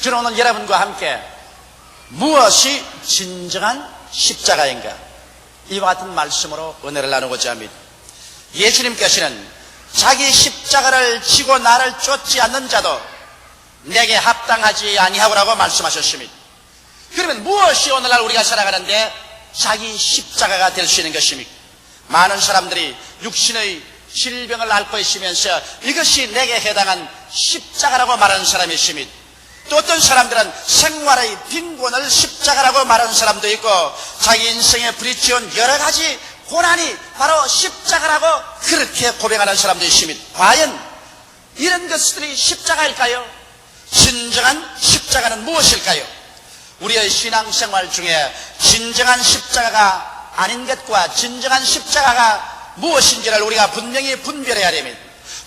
저는 오늘 여러분과 함께 무엇이 진정한 십자가인가, 이와 같은 말씀으로 은혜를 나누고자 합니다. 예수님께서는 자기 십자가를 지고 나를 쫓지 않는 자도 내게 합당하지 아니하고라고 말씀하셨습니다. 그러면 무엇이 오늘날 우리가 살아가는데 자기 십자가가 될 수 있는 것입니까? 많은 사람들이 육신의 질병을 앓고 있으면서 이것이 내게 해당한 십자가라고 말하는 사람이 있습니다. 또 어떤 사람들은 생활의 빈곤을 십자가라고 말하는 사람도 있고, 자기 인생에 부딪혀온 여러 가지 고난이 바로 십자가라고 그렇게 고백하는 사람도 있습니다. 과연 이런 것들이 십자가일까요? 진정한 십자가는 무엇일까요? 우리의 신앙생활 중에 진정한 십자가가 아닌 것과 진정한 십자가가 무엇인지를 우리가 분명히 분별해야 됩니다.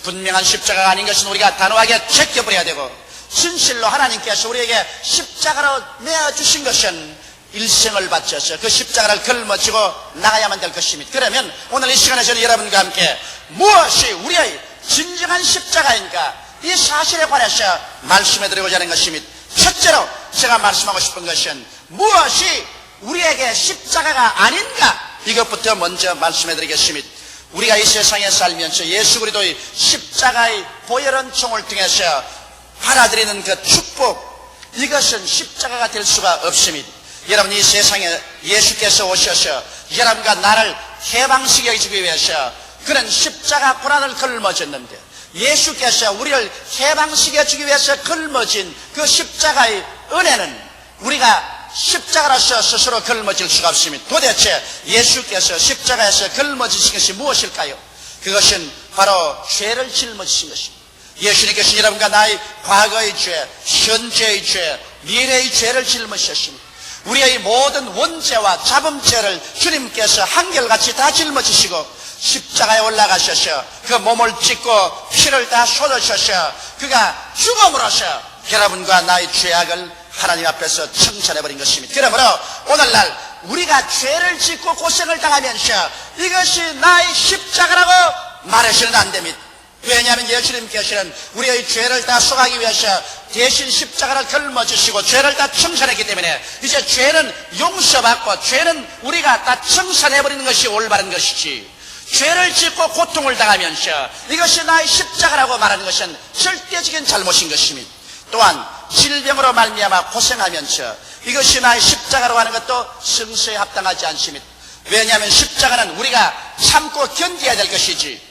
분명한 십자가가 아닌 것은 우리가 단호하게 제껴버려야 되고, 진실로 하나님께서 우리에게 십자가로 내어주신 것은 일생을 바쳐서 그 십자가를 걸머지고 나가야만 될 것입니다. 그러면 오늘 이 시간에 저는 여러분과 함께 무엇이 우리의 진정한 십자가인가, 이 사실에 관해서 말씀해드리고자 하는 것입니다. 첫째로 제가 말씀하고 싶은 것은 무엇이 우리에게 십자가가 아닌가, 이것부터 먼저 말씀해드리겠습니다. 우리가 이 세상에 살면서 예수 그리스도의 십자가의 보혈한 총을 통해서 받아들이는 그 축복, 이것은 십자가가 될 수가 없습니다. 여러분, 이 세상에 예수께서 오셔서 여러분과 나를 해방시켜 주기 위해서 그런 십자가 고난을 걸머졌는데, 예수께서 우리를 해방시켜 주기 위해서 걸머진 그 십자가의 은혜는 우리가 십자가로서 스스로 걸머질 수가 없습니다. 도대체 예수께서 십자가에서 걸머지신 것이 무엇일까요? 그것은 바로 죄를 짊어지신 것입니다. 예수님께서 여러분과 나의 과거의 죄, 현재의 죄, 미래의 죄를 짊어지셨습니다. 우리의 모든 원죄와 잡음죄를 주님께서 한결같이 다 짊어지시고 십자가에 올라가셔서 그 몸을 찢고 피를 다 쏟으셔서 그가 죽음으로써 여러분과 나의 죄악을 하나님 앞에서 청산해버린 것입니다. 그러므로 오늘날 우리가 죄를 짓고 고생을 당하면서 이것이 나의 십자가라고 말해서는 안 됩니다. 왜냐하면 예수님께서는 우리의 죄를 다 속하기 위해서 대신 십자가를 걸머주시고 죄를 다 청산했기 때문에 이제 죄는 용서받고 죄는 우리가 다 청산해버리는 것이 올바른 것이지, 죄를 짓고 고통을 당하면서 이것이 나의 십자가라고 말하는 것은 절대적인 잘못인 것입니다. 또한 질병으로 말미암아 고생하면서 이것이 나의 십자가라고 하는 것도 성서에 합당하지 않습니다. 왜냐하면 십자가는 우리가 참고 견뎌야 될 것이지,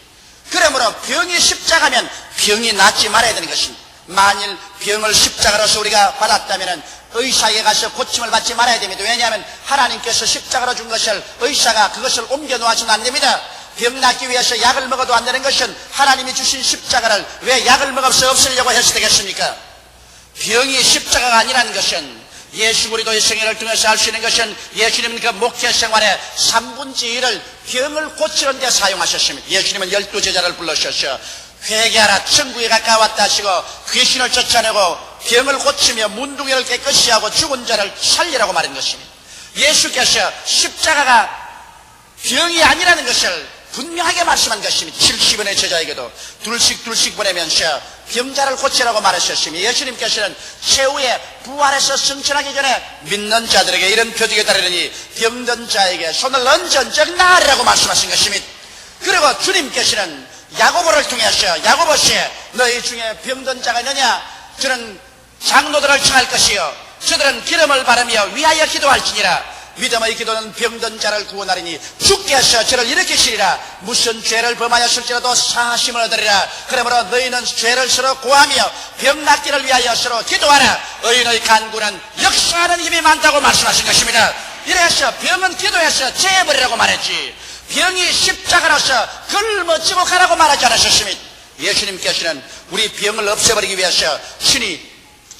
그러므로 병이 십자가면 병이 낫지 말아야 되는 것입니다. 만일 병을 십자가로서 우리가 받았다면 의사에게 가서 고침을 받지 말아야 됩니다. 왜냐하면 하나님께서 십자가로 준 것을 의사가 그것을 옮겨 놓아서는 안 됩니다. 병 낫기 위해서 약을 먹어도 안 되는 것은 하나님이 주신 십자가를 왜 약을 먹어서 없애려고 해서 되겠습니까? 병이 십자가가 아니라는 것은 예수 그리스도의 생애를 통해서 알 수 있는 것은 예수님은 그 목회 생활의 3분의 1을 병을 고치는 데 사용하셨습니다. 예수님은 12제자를 불러셔서 회개하라, 천국에 가까웠다 하시고 귀신을 쫓아내고 병을 고치며 문둥이를 깨끗이 하고 죽은 자를 살리라고 말한 것입니다. 예수께서 십자가가 병이 아니라는 것을 분명하게 말씀한 것입니다. 70원의 제자에게도 둘씩 보내면서 병자를 고치라고 말하셨으며, 예수님께서는 최후에 부활해서 승천하기 전에 믿는 자들에게 이런 표적에 따르니 병든 자에게 손을 얹은 나으리라고 말씀하신 것입니다. 그리고 주님께서는 야고보를 통해서 야고보시에 너희 중에 병든 자가 있느냐, 저는 장로들을 청할 것이요 저들은 기름을 바르며 위하여 기도할지니라. 믿음의 기도는 병든 자를 구원하리니 주께서 저를 일으키시리라. 무슨 죄를 범하였을지라도 사심을 얻으리라. 그러므로 너희는 죄를 서로 고하며 병 낫기를 위하여 서로 기도하라. 의인의 간구는 역사하는 힘이 많다고 말씀하신 것입니다. 이래서 병은 기도해서 제해버리라고 말했지, 병이 십자가로서 걸머지고 가라고 말하지 않으셨습니다. 예수님께서는 우리 병을 없애버리기 위해서 친히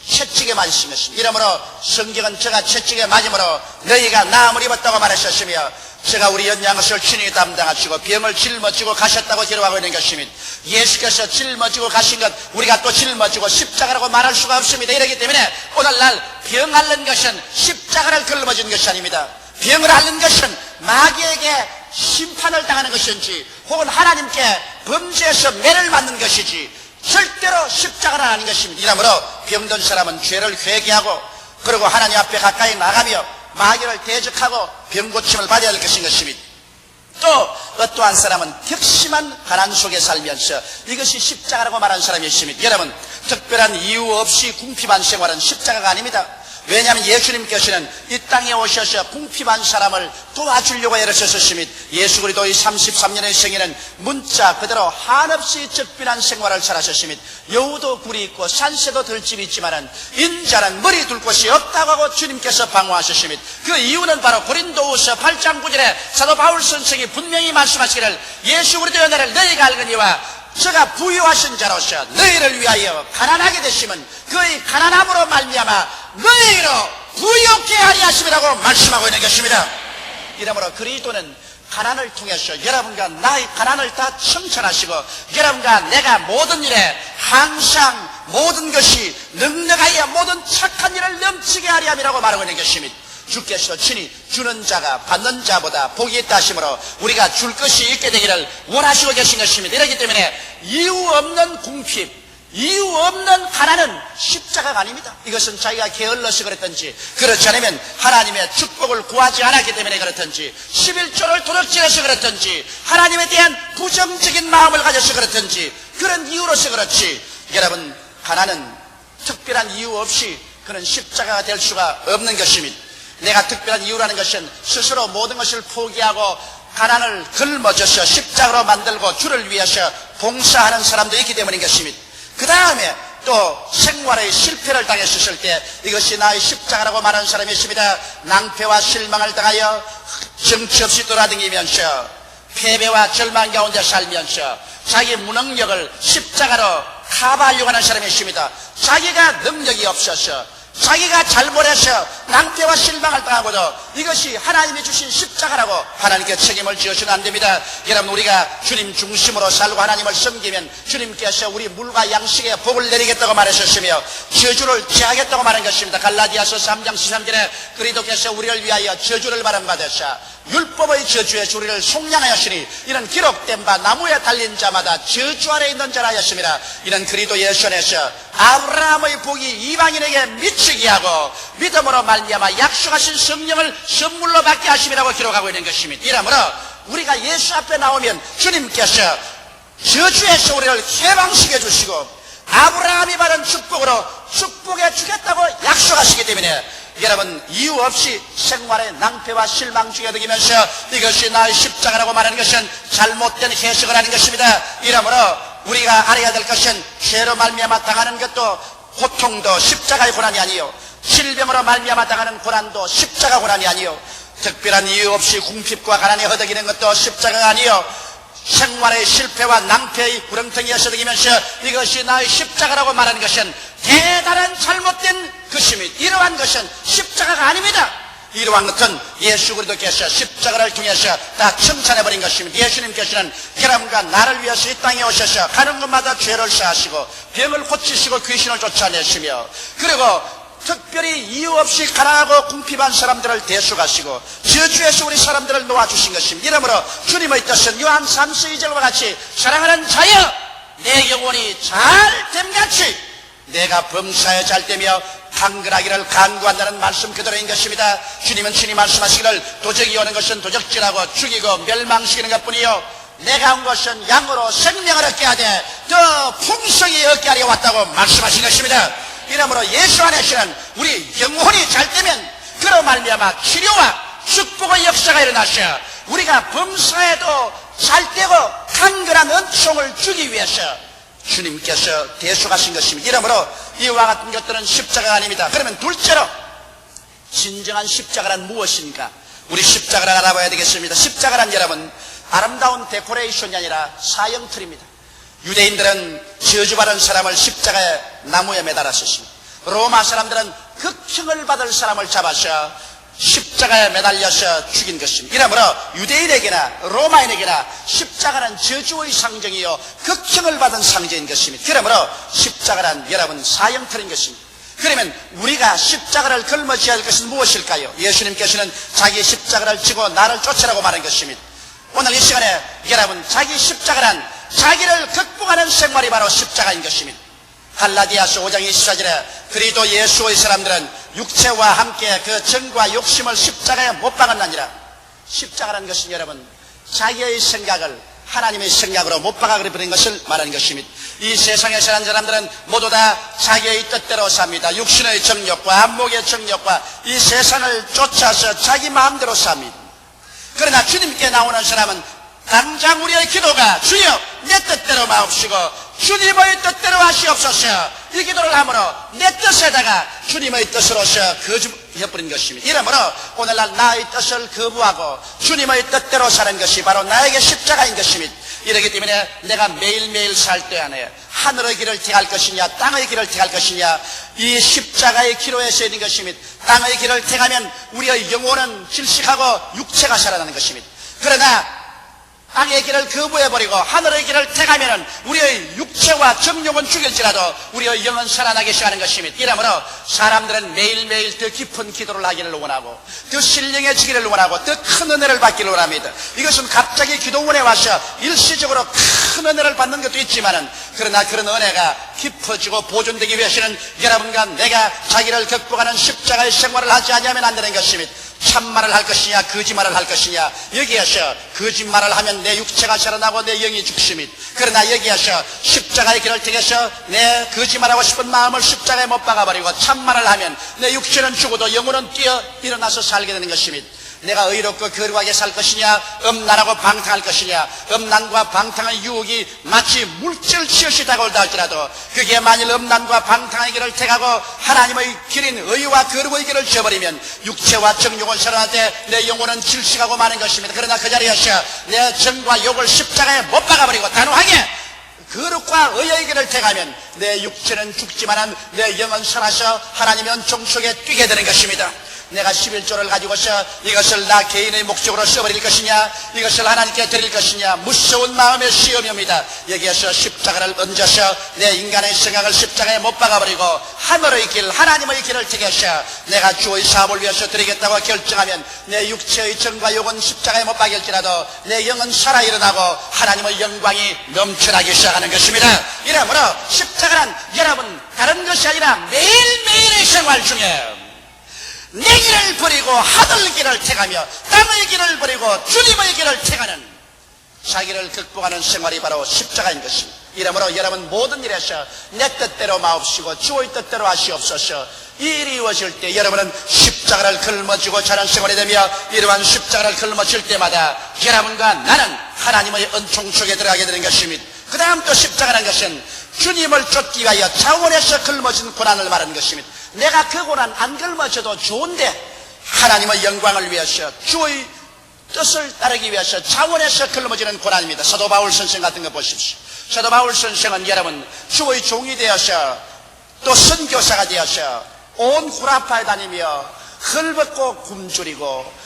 채찍에 맞으신 것입니다. 이러므로 성경은 제가 채찍에 맞음으로 너희가 나음을 입었다고 말하셨으며, 제가 우리 연양것을 친히 담당하시고 병을 짊어지고 가셨다고 기록하고 있는 것입니다. 예수께서 짊어지고 가신 것 우리가 또 짊어지고 십자가라고 말할 수가 없습니다. 이러기 때문에 오늘날 병 앓는 것은 십자가를 걸머진 것이 아닙니다. 병을 앓는 것은 마귀에게 심판을 당하는 것인지 혹은 하나님께 범죄에서 매를 맞는 것이지 절대로 십자가는 아닌 것입니다. 이러므로 병든 사람은 죄를 회개하고 그리고 하나님 앞에 가까이 나가며 마귀를 대적하고 병고침을 받아야 할 것입니다. 또 어떠한 사람은 격심한 가난 속에 살면서 이것이 십자가라고 말하는 사람이 있습니다. 여러분, 특별한 이유 없이 궁핍한 생활은 십자가가 아닙니다. 왜냐하면 예수님께서는 이 땅에 오셔서 궁핍한 사람을 도와주려고 애를 쓰셨습니다. 예수 그리스도의 33년의 생애는 문자 그대로 한없이 적빈한 생활을 살아셨습니다. 여우도 굴이 있고 산새도 들집이 있지만은 인자는 머리 둘 곳이 없다고 하고 주님께서 방어하셨습니다. 그 이유는 바로 고린도후서 8장 9절에 사도 바울 선생이 분명히 말씀하시기를 예수 그리스도의 은혜를 너희가 알거니와 저가 부유하신 자로서 너희를 위하여 가난하게 되시면 그의 가난함으로 말미암아 너희로 부유케 하리 하심이라고 말씀하고 있는 것입니다. 이러므로 그리스도는 가난을 통해서 여러분과 나의 가난을 다 청천하시고 여러분과 내가 모든 일에 항상 모든 것이 넉넉하여 모든 착한 일을 넘치게 하리 함이라고 말하고 있는 것입니다. 주께서 친히 주는 자가 받는 자보다 복이 있다 하심으로 우리가 줄 것이 있게 되기를 원하시고 계신 것입니다. 이렇기 때문에 이유 없는 궁핍, 이유 없는 가난은 십자가가 아닙니다. 이것은 자기가 게을러서 그랬든지 그렇지 않으면 하나님의 축복을 구하지 않았기 때문에 그렇든지 11조를 도둑질해서 그렇든지 하나님에 대한 부정적인 마음을 가져서 그렇든지 그런 이유로서 그렇지, 여러분, 가난은 특별한 이유 없이 그는 십자가가 될 수가 없는 것입니다. 내가 특별한 이유라는 것은 스스로 모든 것을 포기하고 가난을 걸머져서 십자가로 만들고 주를 위해서 봉사하는 사람도 있기 때문인 것입니다. 그 다음에 또 생활의 실패를 당했을 때 이것이 나의 십자가라고 말하는 사람이 있습니다. 낭패와 실망을 당하여 정치 없이 돌아다니면서 패배와 절망 가운데 살면서 자기 무능력을 십자가로 커버하려고 하는 사람이 있습니다. 자기가 능력이 없어서 자기가 잘못해서 낭패와 실망을 당하고도 이것이 하나님이 주신 십자가라고 하나님께 책임을 지어서는 안 됩니다. 여러분, 우리가 주님 중심으로 살고 하나님을 섬기면 주님께서 우리 물과 양식에 복을 내리겠다고 말하셨으며 저주를 제하겠다고 말한 것입니다. 갈라디아서 3장 13절에 그리스도께서 우리를 위하여 저주를 받으셔 율법의 저주에서 우리를 속량하였으니 이는 기록된 바 나무에 달린 자마다 저주 아래 있는 자라 하였습니다. 이는 그리스도 예수 안에서 아브라함의 복이 이방인에게 미치게 하고 믿음으로 말미암아 약속하신 성령을 선물로 받게 하심이라고 기록하고 있는 것입니다. 이러므로 우리가 예수 앞에 나오면 주님께서 저주에서 우리를 해방시켜 주시고 아브라함이 받은 축복으로 축복해 주겠다고 약속하시기 때문에 여러분, 이유 없이 생활의 낭패와 실망 중에 들면서 이것이 나의 십자가라고 말하는 것은 잘못된 해석을 하는 것입니다. 이러므로 우리가 알아야 될 것은 죄로 말미암아 당하는 것도 고통도 십자가의 고난이 아니요, 질병으로 말미암아 당하는 고난도 십자가 고난이 아니요, 특별한 이유 없이 궁핍과 가난에 허덕이는 것도 십자가가 아니요, 생활의 실패와 낭패의 구렁텅이에 서덕이면서 이것이 나의 십자가라고 말하는 것은 대단한 잘못된 것입니다. 이러한 것은 십자가가 아닙니다. 이러한 것은 예수 그리스도께서 십자가를 통해서 다 청산해버린 것입니다. 예수님께서는 여러분과 나를 위해서 이 땅에 오셔서 가는 곳마다 죄를 사하시고 병을 고치시고 귀신을 쫓아내시며 그리고 특별히 이유 없이 가난하고 궁핍한 사람들을 대속하시고 저주에서 우리 사람들을 놓아주신 것입니다. 이러므로 주님의 뜻은 요한 3서 2절과 같이 사랑하는 자여 내 영혼이 잘됨같이 내가 범사에 잘되며 한글하기를 간구한다는 말씀 그대로인 것입니다. 주님은 친히 말씀하시기를 도적이 오는 것은 도적질하고 죽이고 멸망시키는 것뿐이요 내가 온 것은 양으로 생명을 얻게 하되 더 풍성히 얻게 하려 왔다고 말씀하신 것입니다. 이러므로 예수 안에서는 우리 영혼이 잘되면 그로 말미암아 치료와 축복의 역사가 일어나셔 우리가 범사에도 잘되고 강건한 은총을 주기 위해서 주님께서 대속하신 것입니다. 이러므로 이와 같은 것들은 십자가가 아닙니다. 그러면 둘째로 진정한 십자가란 무엇인가? 우리 십자가를 알아봐야 되겠습니다. 십자가란 여러분 아름다운 데코레이션이 아니라 사형틀입니다. 유대인들은 저주받은 사람을 십자가에 나무에 매달았습니다. 로마 사람들은 극형을 받을 사람을 잡아서 십자가에 매달려서 죽인 것입니다. 이러므로 유대인에게나 로마인에게나 십자가는 저주의 상징이요 극형을 받은 상징인 것입니다. 그러므로 십자가란 여러분 사형틀인 것입니다. 그러면 우리가 십자가를 걸머쥐어야 할 것은 무엇일까요? 예수님께서는 자기 십자가를 지고 나를 쫓으라고 말한 것입니다. 오늘 이 시간에 여러분 자기 십자가란 자기를 극복하는 생활이 바로 십자가인 것입니다. 갈라디아서 5장 24절에 그리스도 예수의 사람들은 육체와 함께 그 정과 욕심을 십자가에 못 박았느니라. 십자가라는 것은 여러분 자기의 생각을 하나님의 생각으로 못 박아버리는 것을 말하는 것입니다. 이 세상에 사는 사람들은 모두 다 자기의 뜻대로 삽니다. 육신의 정욕과 안목의 정욕과 이 세상을 쫓아서 자기 마음대로 삽니다. 그러나 주님께 나오는 사람은 당장 우리의 기도가 주여 내 뜻대로 마옵시고 주님의 뜻대로 하시옵소서, 이 기도를 함으로 내 뜻에다가 주님의 뜻으로서 거듭해버린 것입니다. 이러므로 오늘날 나의 뜻을 거부하고 주님의 뜻대로 사는 것이 바로 나에게 십자가인 것입니다. 이렇기 때문에 내가 매일매일 살 때 안에 하늘의 길을 택할 것이냐 땅의 길을 택할 것이냐, 이 십자가의 기로에 서 있는 것입니다. 땅의 길을 택하면 우리의 영혼은 질식하고 육체가 살아나는 것입니다. 그러나 땅의 길을 거부해버리고 하늘의 길을 택하면 우리의 육체와 정욕은 죽일지라도 우리의 영은 살아나기 시작하는 것입니다. 이러므로 사람들은 매일매일 더 깊은 기도를 하기를 원하고 더 신령해지기를 원하고 더 큰 은혜를 받기를 원합니다. 이것은 갑자기 기도원에 와서 일시적으로 큰 은혜를 받는 것도 있지만은, 그러나 그런 은혜가 깊어지고 보존되기 위해서는 여러분과 내가 자기를 극복하는 십자가의 생활을 하지 않으면 안 되는 것입니다. 참말을 할 것이냐 거짓말을 할 것이냐, 여기에서 거짓말을 하면 내 육체가 살아나고 내 영이 죽습니다. 그러나 여기에서 십자가의 길을 택해서 내 거짓말하고 싶은 마음을 십자가에 못 박아버리고 참말을 하면 내 육체는 죽어도 영혼은 뛰어 일어나서 살게 되는 것입니다. 내가 의롭고 거룩하게 살 것이냐 음란하고 방탕할 것이냐, 음란과 방탕의 유혹이 마치 물질 치듯이 다가올다 할지라도 그게 만일 음란과 방탕의 길을 택하고 하나님의 길인 의와 거룩의 길을 지어버리면 육체와 정욕을 살아나되 내 영혼은 질식하고 마는 것입니다. 그러나 그 자리에서 내 정과 욕을 십자가에 못 박아버리고 단호하게 거룩과 의의 길을 택하면 내 육체는 죽지만 내 영은 살아서 하나님의 은총 속에 뛰게 되는 것입니다. 내가 11조를 가지고서 이것을 나 개인의 목적으로 써버릴 것이냐, 이것을 하나님께 드릴 것이냐, 무서운 마음의 시험입니다. 여기에서 십자가를 얹어서 내 인간의 생각을 십자가에 못 박아버리고 하늘의 길, 하나님의 길을 택해서 내가 주의 사업을 위해서 드리겠다고 결정하면 내 육체의 정과 욕은 십자가에 못 박일지라도 내 영은 살아 일어나고 하나님의 영광이 넘쳐나기 시작하는 것입니다. 이러므로 십자가는 여러분 다른 것이 아니라 매일매일의 생활 중에 내 길을 버리고 하늘 길을 택하며 땅의 길을 버리고 주님의 길을 택하는 자기를 극복하는 생활이 바로 십자가인 것입니다. 이러므로 여러분 모든 일에서 내 뜻대로 마옵시고 주의 뜻대로 하시옵소서, 이 일이 이루어질 때 여러분은 십자가를 걸머쥐고 자란 생활이 되며 이러한 십자가를 걸머질 때마다 여러분과 나는 하나님의 은총 속에 들어가게 되는 것입니다. 그 다음 또 십자가라는 것은 주님을 쫓기 위하여 차원에서 걸머진 고난을 말하는 것입니다. 내가 그 고난 안 걸머져도 좋은데 하나님의 영광을 위해서 주의 뜻을 따르기 위해서 차원에서 걸머지는 고난입니다. 사도 바울 선생 같은 거 보십시오. 사도 바울 선생은 여러분 주의 종이 되어서 또 선교사가 되어서 온 구라파에 다니며 헐벗고 굶주리고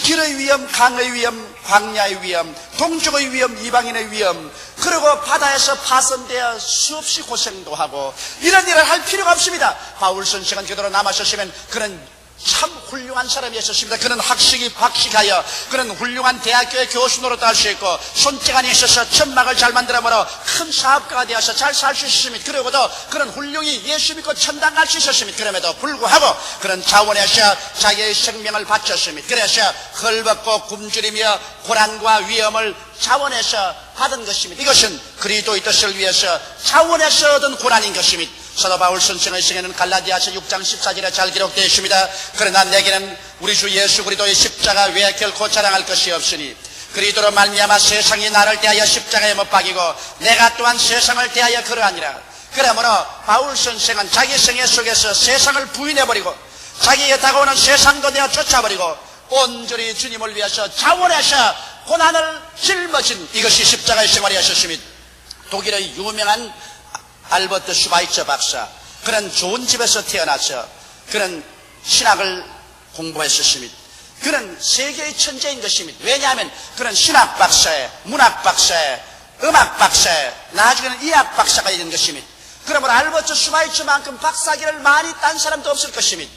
길의 위험, 강의 위험, 광야의 위험, 동족의 위험, 이방인의 위험, 그리고 바다에서 파손되어 수없이 고생도 하고 이런 일을 할 필요가 없습니다. 바울 선생은 그대로 남아셨으면 그는 참 훌륭한 사람이었습니다. 그는 학식이 박식하여 그는 훌륭한 대학교의 교수 노릇도 할 수 있고 손재간이 있어서 천막을 잘 만들어보러 큰 사업가가 되어서 잘 살 수 있었습니다. 그러고도 그는 훌륭히 예수 믿고 천당 갈 수 있었습니다. 그럼에도 불구하고 그는 자원에서 자기의 생명을 바쳤습니다. 그래서 헐벗고 굶주리며 고난과 위험을 자원에서 받은 것입니다. 이것은 그리스도의 뜻을 위해서 자원에서 얻은 고난인 것입니다. 사도 바울 선생의 성에는 갈라디아서 6장 14절에 잘 기록되어 있습니다. 그러나 내게는 우리 주 예수 그리스도의 십자가 외에 결코 자랑할 것이 없으니 그리스도로 말미암아 세상이 나를 대하여 십자가에 못 박이고 내가 또한 세상을 대하여 그러하니라. 그러므로 바울 선생은 자기 생애 속에서 세상을 부인해버리고 자기에게 다가오는 세상도 내어 쫓아버리고 온전히 주님을 위해서 자원해서 고난을 짊어진 이것이 십자가의 생활이었습니다. 독일의 유명한 알버트 슈바이처 박사, 그는 좋은 집에서 태어나서 그는 신학을 공부했었습니다. 그는 세계의 천재인 것입니다. 왜냐하면 그는 신학 박사에, 문학 박사에, 음악 박사에, 나중에는 이학 박사가 된 것입니다. 그러므로 알버트 슈바이처만큼 박사기를 많이 딴 사람도 없을 것입니다.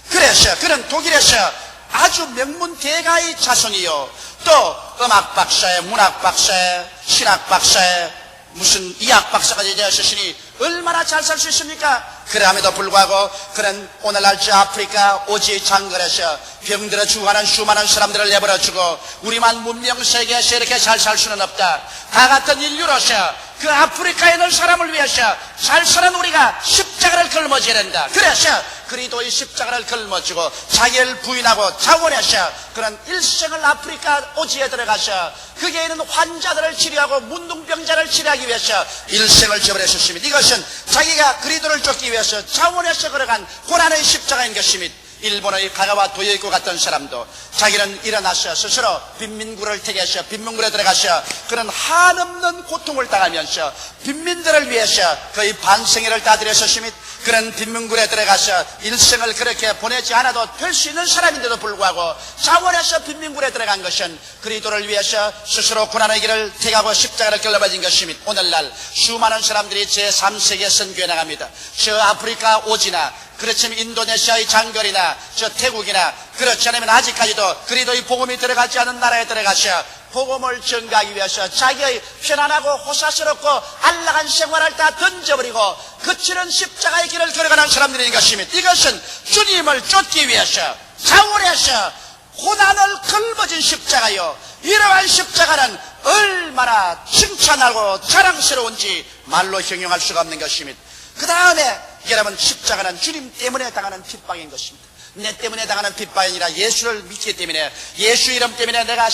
그래서 그는 독일에서 아주 명문 대가의 자손이요, 또 음악 박사에, 문학 박사에, 신학 박사에, 무슨 이학 박사가 되었으니 얼마나 잘 살 수 있습니까? 그럼에도 불구하고 그는 오늘날 저 아프리카 오지 장거리에서 병들어 죽어가는 수많은 사람들을 내버려주고 우리만 문명 세계에서 이렇게 잘 살 수는 없다. 다 같은 인류로서 그 아프리카에 있는 사람을 위해서 잘 사는 우리가 십자가를 걸머져야 된다. 그래서 그리스도의 십자가를 걸머지고 자기를 부인하고 자원해서 그런 일생을 아프리카 오지에 들어가서 거기에 있는 환자들을 치료하고 문둥병자를 치료하기 위해서 일생을 저버렸습니다. 이것은 자기가 그리스도를 쫓기 위해서 자원해서 걸어간 고난의 십자가인 것입니다. 일본의 가가와 도요이코 같은 사람도 자기는 일어나서 스스로 빈민구를 택해서 빈민굴에 들어가서 그런 한없는 고통을 당하면서 빈민들을 위해서 거의 반생애를 다 들였었습니다. 그런 빈민굴에 들어가서 일생을 그렇게 보내지 않아도 될 수 있는 사람인데도 불구하고 자원해서 빈민굴에 들어간 것은 그리스도를 위해서 스스로 고난의 길을 택하고 십자가를 걸러버린 것입니다. 오늘날 수많은 사람들이 제3세계 선교에 나갑니다. 저 아프리카 오지나 그렇지만 인도네시아의 장거리나 저 태국이나 그렇지 않으면 아직까지도 그리스도의 복음이 들어가지 않은 나라에 들어가서 복음을 전가하기 위해서 자기의 편안하고 호사스럽고 안락한 생활을 다 던져버리고 거칠은 십자가의 길을 걸어가는 사람들인 것입니다. 이것은 주님을 쫓기 위해서 자원해서 고난을 걸머진 십자가요. 이러한 십자가는 얼마나 칭찬하고 자랑스러운지 말로 형용할 수가 없는 것입니다. 그 다음에 여러분, 십자가는 주님 때문에 당하는 핍박인 것입니다. 내 때문에 당하는 핍박이 아니라 예수를 믿기 때문에, 예수 이름 때문에 내가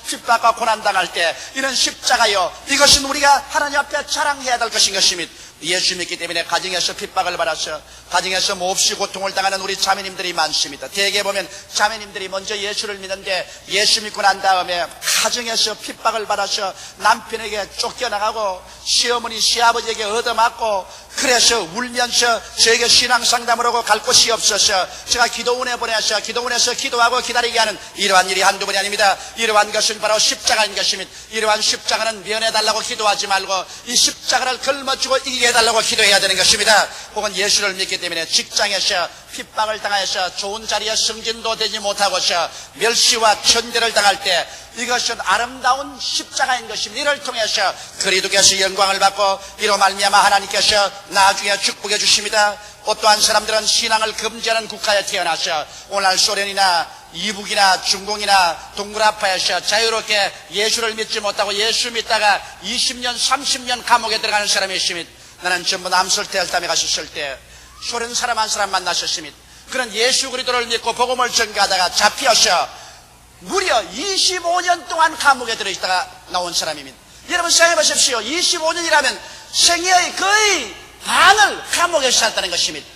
핍박과 고난당할 때 이런 십자가요, 이것은 우리가 하나님 앞에 자랑해야 될 것인 것입니다. 예수 믿기 때문에 가정에서 핍박을 받아서 가정에서 몹시 고통을 당하는 우리 자매님들이 많습니다. 대개 보면 자매님들이 먼저 예수를 믿는데 예수 믿고 난 다음에 가정에서 핍박을 받아서 남편에게 쫓겨나가고 시어머니 시아버지에게 얻어맞고 그래서 울면서 저에게 신앙상담을 하고 갈 곳이 없어서 제가 기도원에 보내서 기도원에서 기도하고 기다리게 하는 이러한 일이 한두 번이 아닙니다. 이러한 것은 바로 십자가인 것입니다. 이러한 십자가는 면해달라고 기도하지 말고 이 십자가를 걸머쥐고 이기게 해달라고 기도해야 되는 것입니다. 혹은 예수를 믿기 때문에 직장에서 핍박을 당하여서 좋은 자리에 승진도 되지 못하고서 멸시와 천대를 당할 때 이것은 아름다운 십자가인 것입니다. 이를 통해서 그리스도께서 영광을 받고 이로 말미암아 하나님께서 나중에 축복해 주십니다. 어떠한 사람들은 신앙을 금지하는 국가에 태어나서 오늘날 소련이나 이북이나 중공이나 동굴아파에서 자유롭게 예수를 믿지 못하고 예수 믿다가 20년 30년 감옥에 들어가는 사람이 있습니다. 나는 전부 남설대열담에 갔었을 때 소련 사람 한 사람 만나셨습니다. 그런 예수 그리스도를 믿고 복음을 전가하다가 잡혀서 무려 25년 동안 감옥에 들어있다가 나온 사람입니다. 여러분 생각해 보십시오. 25년이라면 생애의 거의 반을 감옥에서 살았다는 것입니다.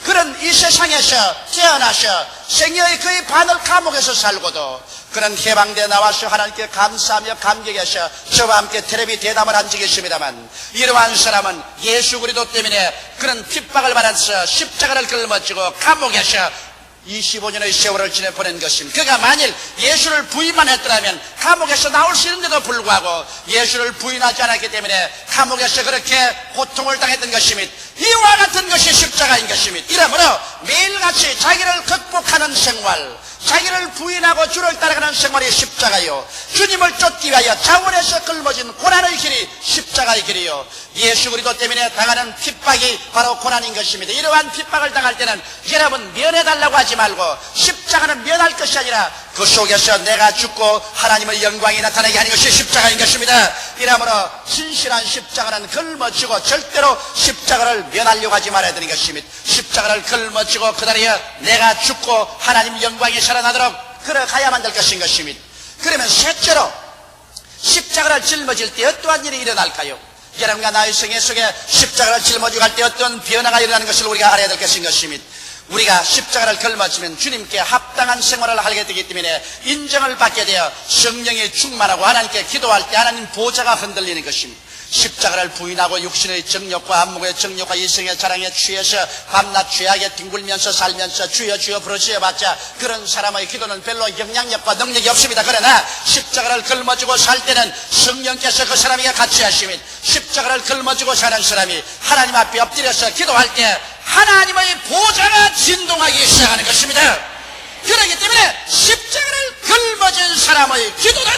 그런 이 세상에서 태어나서 생애의 거의 반을 감옥에서 살고도 그런 해방대에 나와서 하나님께 감사하며 감격해서 저와 함께 텔레비 대담을 한 적이 있습니다만 이러한 사람은 예수 그리스도 때문에 그런 핍박을 받아서 십자가를 걸머쥐고 감옥에서 25년의 세월을 지내 보낸 것입니다. 그가 만일 예수를 부인만 했더라면 감옥에서 나올 수 있는데도 불구하고 예수를 부인하지 않았기 때문에 감옥에서 그렇게 고통을 당했던 것입니다. 이와 같은 것이 십자가인 것입니다. 이러므로 매일같이 자기를 극복하는 생활, 자기를 부인하고 주를 따라가는 생활이 십자가요. 주님을 쫓기 위하여 자원에서 걸머진 고난의 길이 십자가의 길이요. 예수 그리스도 때문에 당하는 핍박이 바로 고난인 것입니다. 이러한 핍박을 당할 때는 여러분 면해달라고 하지 말고 십자가는 면할 것이 아니라 그 속에서 내가 죽고 하나님의 영광이 나타나게 하는 것이 십자가인 것입니다. 이러므로 진실한 십자가는 걸머쥐고 절대로 십자가를 면하려고 하지 말아야 되는 것입니다. 십자가를 걸머쥐고 그 자리에 내가 죽고 하나님 영광이 살아나도록 걸어가야만 될 것인 것입니다. 그러면 셋째로 십자가를 짊어질 때 어떠한 일이 일어날까요? 여러분과 나의 생애 속에 십자가를 짊어지고 갈 때 어떤 변화가 일어나는 것을 우리가 알아야 될 것인 것입니다. 우리가 십자가를 걸머지면 주님께 합당한 생활을 하게 되기 때문에 인정을 받게 되어 성령이 충만하고 하나님께 기도할 때 하나님 보좌가 흔들리는 것입니다. 십자가를 부인하고 육신의 정욕과 안목의 정욕과 이성의 자랑에 취해서 밤낮 죄악에 뒹굴면서 살면서 주여 주여 부르짖어봤자 그런 사람의 기도는 별로 영향력과 능력이 없습니다. 그러나 십자가를 걸머쥐고 살 때는 성령께서 그 사람에게 같이 하십니다. 십자가를 걸머쥐고 사는 사람이 하나님 앞에 엎드려서 기도할 때 하나님의 보좌가 진동하기 시작하는 것입니다. 그렇기 때문에 십자가를 걸머진 사람의 기도는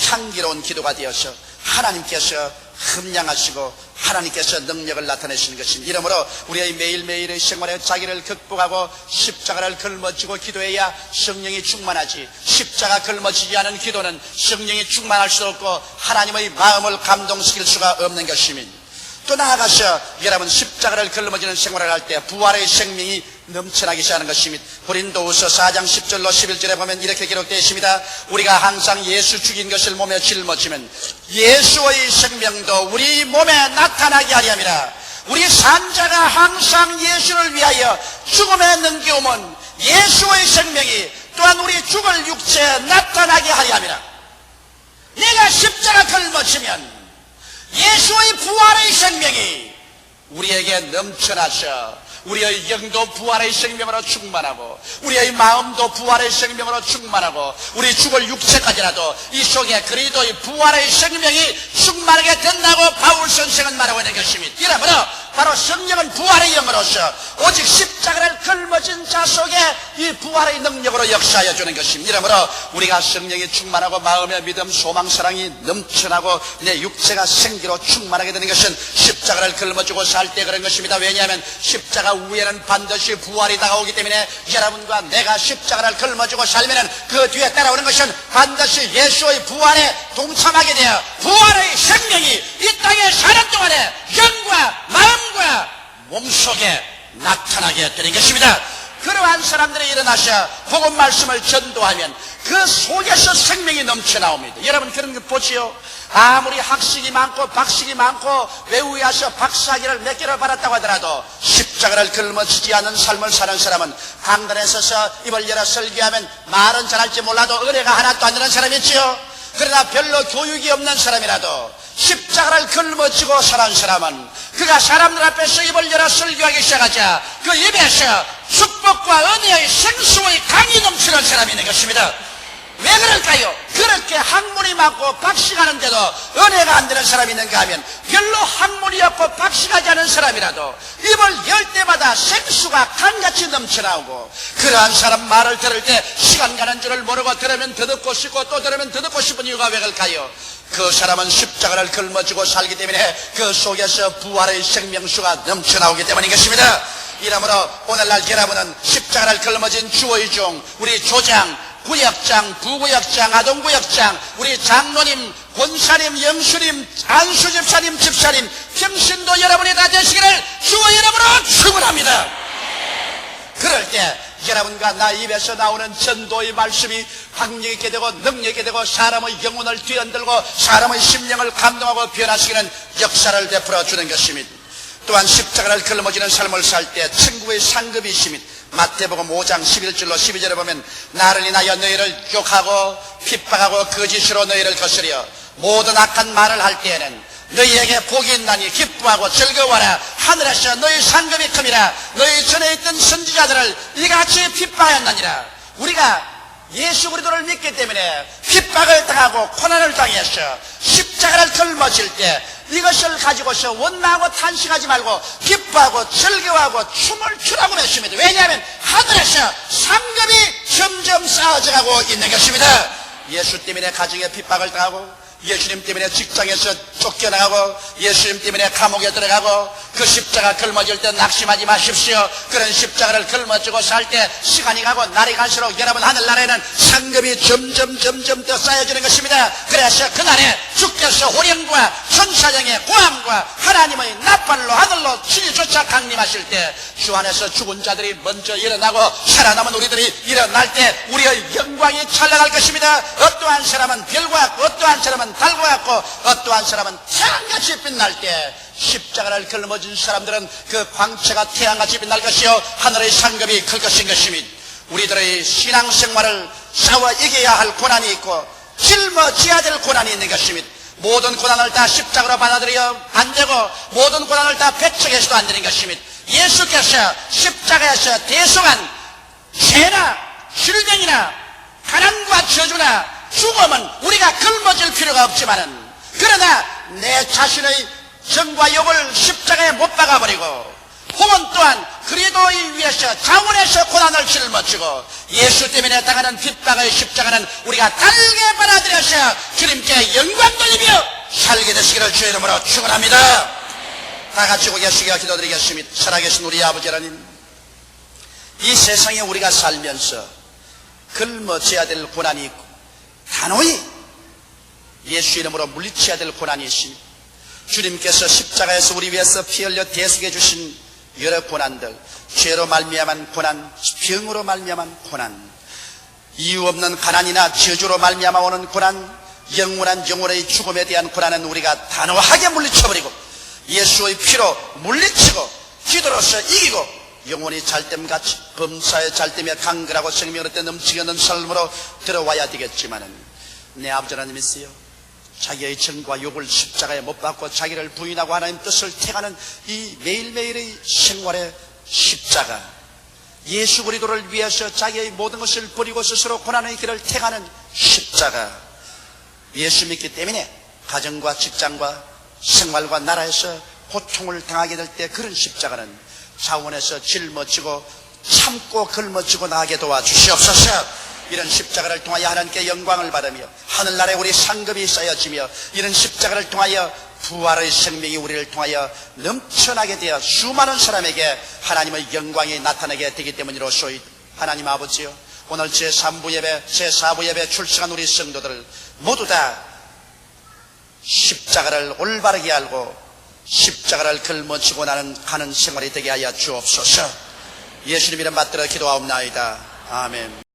향기로운 기도가 되어서 하나님께서 흠량하시고 하나님께서 능력을 나타내시는 것입니다. 이러므로 우리의 매일매일의 생활에 자기를 극복하고 십자가를 걸머쥐고 기도해야 성령이 충만하지, 십자가 걸머지지 않은 기도는 성령이 충만할 수 없고 하나님의 마음을 감동시킬 수가 없는 것입니다. 또 나아가서 여러분 십자가를 걸머지는 생활을 할 때 부활의 생명이 넘쳐나기 시작하는 것입니다. 고린도후서 4장 10절로 11절에 보면 이렇게 기록되어 있습니다. 우리가 항상 예수 죽인 것을 몸에 짊어지면 예수의 생명도 우리 몸에 나타나게 하려 함이라. 우리 산자가 항상 예수를 위하여 죽음에 넘겨오면 예수의 생명이 또한 우리 죽을 육체에 나타나게 하려 함이라. 내가 십자가 걸머지면 예수의 부활의 생명이 우리에게 넘쳐나서 우리의 영도 부활의 생명으로 충만하고 우리의 마음도 부활의 생명으로 충만하고 우리 죽을 육체까지라도 이 속에 그리스도의 부활의 생명이 충만하게 된다고 바울 선생은 말하고 있는 것입니다. 이러므로 바로 성령은 부활의 영으로서 오직 십자가를 걸머진 자 속에 이 부활의 능력으로 역사하여 주는 것입니다. 이러므로 우리가 성령이 충만하고 마음의 믿음, 소망, 사랑이 넘쳐나고 내 육체가 생기로 충만하게 되는 것은 십자가를 걸머쥐고 살 때 그런 것입니다. 왜냐하면 십자가 후에는 반드시 부활이 다가오기 때문에 여러분과 내가 십자가를 걸머쥐고 살면은 그 뒤에 따라오는 것은 반드시 예수의 부활에 동참하게 되어 부활의 생명이 이 땅에 사는 동안에 영과 마음과 몸속에 나타나게 되는 것입니다. 그러한 사람들이 일어나셔 복음 말씀을 전도하면 그 속에서 생명이 넘쳐나옵니다. 여러분 그런 거 보지요. 아무리 학식이 많고 박식이 많고 외우야서 박사학위를 몇 개를 받았다고 하더라도 십자가를 걸머지지 않은 삶을 사는 사람은 강단에 서서 입을 열어 설교하면 말은 잘할지 몰라도 은혜가 하나도 안 되는 사람이 있지요. 그러나 별로 교육이 없는 사람이라도 십자가를 걸머쥐고 살아온 사람은 그가 사람들 앞에서 입을 열어 설교하기 시작하자 그 입에서 축복과 은혜의 생수의 강이 넘치는 사람이 있는 것입니다. 왜 그럴까요? 그렇게 학문이 많고 박식하는데도 은혜가 안 되는 사람이 있는가 하면 별로 학문이 없고 박식하지 않은 사람이라도 입을 열 때마다 생수가 강같이 넘쳐나오고 그러한 사람 말을 들을 때 시간 가는 줄을 모르고 들으면 더 듣고 싶고 또 들으면 더 듣고 싶은 이유가 왜 그럴까요? 그 사람은 십자가를 걸머쥐고 살기 때문에 그 속에서 부활의 생명수가 넘쳐나오기 때문인 것입니다. 이러므로 오늘날 여러분은 십자가를 걸머진 주의 종, 우리 조장, 구역장, 부구역장, 아동구역장, 우리 장로님, 권사님, 영수님, 안수집사님, 집사님, 평신도 여러분이 다 되시기를 주의 이름으로 축원합니다. 그럴 때 여러분과 나 입에서 나오는 전도의 말씀이 확력 있게 되고 능력 있게 되고 사람의 영혼을 뒤흔들고 사람의 심령을 감동하고 변화시키는 역사를 베풀어 주는 것입니다. 또한 십자가를 걸머지는 삶을 살 때 천국의 상급이 있습니다. 마태복음 5장 11절로 12절에 보면 나를 인하여 너희를 욕하고 핍박하고 거짓으로 너희를 거스려 모든 악한 말을 할 때에는 너희에게 복이 있나니 기뻐하고 즐거워하라. 하늘에서 너희 상급이 큼이라. 너희 전에 있던 선지자들을 이같이 핍박하였나니라. 우리가 예수 그리스도를 믿기 때문에 핍박을 당하고 고난을 당해서 십자가를 걸머질 때 이것을 가지고서 원망하고 탄식하지 말고 기뻐하고 즐거워하고 춤을 추라고 했습니다. 왜냐하면 하늘에서 상급이 점점 쌓아져 가고 있는 것입니다. 예수 때문에 가정에 핍박을 당하고 예수님 때문에 직장에서 쫓겨나가고 예수님 때문에 감옥에 들어가고 그 십자가 걸머질 때 낙심하지 마십시오. 그런 십자가를 걸머지고 살 때 시간이 가고 날이 갈수록 여러분 하늘나라에는 상급이 점점 더 쌓여지는 것입니다. 그래서 그날에 주께서 호령과 천사장의 고함과 하나님의 나팔로 하늘로 진리조차 강림하실 때 주 안에서 죽은 자들이 먼저 일어나고 살아남은 우리들이 일어날 때 우리의 영광이 찬란할 것입니다. 어떠한 사람은 별과 같고 어떠한 사람은 달과 같고 어떠한 사람은 태양같이 빛날 때 십자가를 걸머진 사람들은 그 광채가 태양같이 빛날 것이요 하늘의 상급이 클 것인 것입니다. 우리들의 신앙생활을 싸워 이겨야 할 고난이 있고 짊어져야 될 고난이 있는 것입니다. 모든 고난을 다 십자가로 받아들여 안 되고 모든 고난을 다 배척해서도 안 되는 것입니다. 예수께서 십자가에서 대속한 죄나 질병이나 가난과 저주나 죽음은 우리가 걸머질 필요가 없지만은 그러나 내 자신의 정과 욕을 십자가에 못 박아버리고 혹은 또한 그리스도를 위해서 자원해서 고난을 짊어지고 예수 때문에 당하는 핍박의 십자가는 우리가 달게 받아들여서 주님께 영광 돌리며 살게 되시기를 주의 이름으로 축원합니다. 다 같이 고개 숙여 기도드리겠습니다. 살아계신 우리 아버지 하나님, 이 세상에 우리가 살면서 걸머져야 될 고난이 있고 단호히 예수 이름으로 물리쳐야 될 고난이 있습니다. 주님께서 십자가에서 우리 위해서 피 흘려 대속해 주신 여러 고난들, 죄로 말미암은 고난, 병으로 말미암은 고난, 이유 없는 가난이나 저주로 말미암아 오는 고난, 영원한 영혼의 죽음에 대한 고난은 우리가 단호하게 물리쳐버리고 예수의 피로 물리치고 기도로서 이기고 영혼이 잘됨같이 범사의 잘됨에 강건하고 생명으로 때 넘치게 있는 삶으로 들어와야 되겠지만은, 내 아버지 하나님이시여, 자기의 정과 욕을 십자가에 못 박고 자기를 부인하고 하나님 뜻을 택하는 이 매일매일의 생활의 십자가, 예수 그리스도를 위해서 자기의 모든 것을 버리고 스스로 고난의 길을 택하는 십자가, 예수 믿기 때문에 가정과 직장과 생활과 나라에서 고통을 당하게 될 때 그런 십자가는 자원에서 짊어지고 참고 걸머지고 나가게 도와주시옵소서. 이런 십자가를 통하여 하나님께 영광을 받으며 하늘나라에 우리 상급이 쌓여지며, 이런 십자가를 통하여 부활의 생명이 우리를 통하여 넘쳐나게 되어 수많은 사람에게 하나님의 영광이 나타나게 되기 때문이로소이다. 하나님 아버지요, 오늘 제3부 예배, 제4부 예배 출석한 우리 성도들 모두 다 십자가를 올바르게 알고 십자가를 걸머지고 가는 생활이 되게 하여 주옵소서. 예수님 이름 받들어 기도하옵나이다. 아멘.